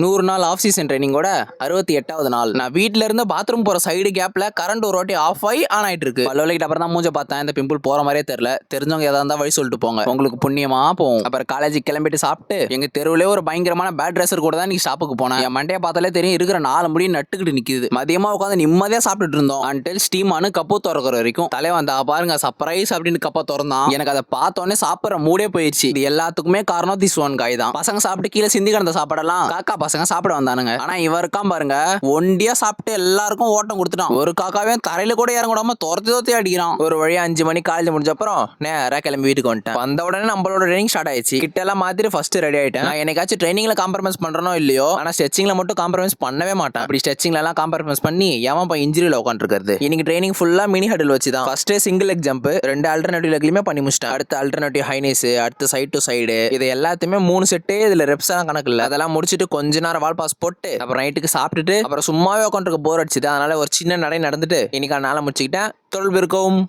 100 நாள் of season ட்ரைனிங்கோட 68வது நாள். நான் வீட்ல இருந்து பாத்ரூம் போற சைடு கேப்ல கரண்ட் ஒரு வாட்டி ஆஃப் ஆகி ஆன் ஆயிட்டு இருக்கு. பல்லவலிக்கிட்ட அப்புறம் தான் மூஞ்ச பார்த்தேன். இந்த பிம்பிள் போற மாதிரியே தெரியல. தெரிஞ்சவங்க ஏதா இருந்தா வழி சொல்லிட்டு போங்க, உங்களுக்கு புண்ணியமா போகும். அப்புறம் காலேஜுக்கு கிளம்பிட்டு சாப்பிட்டு எங்க தெருவிலே ஒரு பயங்கரமான பேட் ட்ரெஸ்ஸர் கூட தான் நீ ஷாப்புக்கு போனேன். என் மண்டையை பார்த்தாலே தெரியும் இருக்கிற 4 முடி நட்டுக்கிட்டு நிக்குது. மதியமா உட்காந்து நிம்மதியா சாப்பிட்டுட்டு இருந்தோம். அன்டில் ஸ்டீமானு கப்பு திறக்கிற வரைக்கும் தலைவன் வந்தா பாருங்க சர்ப்ரைஸ் அப்படின்னு கப்பை திறந்தான். எனக்கு அதை பார்த்தோன்னே சாப்பிட்ற மூடே போயிடுச்சு. இது எல்லாத்துக்குமே காரணம் திஸ் ஒன் காய் தான். பசங்க சாப்பிட்டு கீழே சிந்தி கிடந்த சாப்பாடெல்லாம் காக்கா பசங்க சாப்பிட வந்தானுங்க. ஆனா இவருக்காம் பாருங்க ஒண்டியா சாப்பிட்டு எல்லாருக்கும் ஓட்டம் கொடுத்துட்டான். ஒரு காக்காவே தரையில கூட இறங்காம தோர்த்தி அடிக்கிறான். ஒரு வழியா 5 மணி காலேஜ் முடிஞ்ச அப்புறம் நேரா கிளம்பி வீட்டுக்கு வந்துட்டேன். வந்த உடனே நம்மளோட ட்ரைனிங் ஸ்டார்ட் ஆயிடுச்சு. கிட்ட எல்லாம் மாத்திட்டு ஃபர்ஸ்ட் ரெடி ஆயிட்டேன். நான் என்னைக்காச்சும் ட்ரைனிங்ல காம்ப்ரமைஸ் பண்றனோ இல்லையோ, ஆனா ஸ்ட்ரெச்சிங்ல மட்டும் காம்ப்ரமைஸ் பண்ணவே மாட்டேன். அப்படி ஸ்ட்ரெச்சிங்ல எல்லாம் காம்ப்ரமைஸ் பண்ணி எவன் போய் இன்ஜுரியில உட்காந்துருக்கிறது. இன்னைக்கு ட்ரைனிங் ஃபுல்லா மினி ஹடில் வச்சு தான். First single leg jump, 2 alternative லெக்லயுமே பண்ணி முடிச்சிட்டேன். அடுத்து ஆல்டர்னேட்டிவ் ஹைனஸ், அடுத்து சைடு டு சைடு, இது எல்லாத்தையுமே 3 செட்டு. இதுல ரெப்ஸ் எல்லாம் கணக்கு இல்ல. அதெல்லாம் முடிச்சிட்டு கொஞ்ச நேரம் வால் பாஸ் போட்டு அப்புறம் நைட்டுக்கு சாப்பிட்டுட்டு அப்புறம் சும்மாவே உட்காந்துருக்க போர் அடிச்சுது. அதனால ஒரு சின்ன நடை நடந்துட்டு இன்னைக்கான நாளை முடிச்சுக்கிட்டேன். தொழில் இருக்கும்.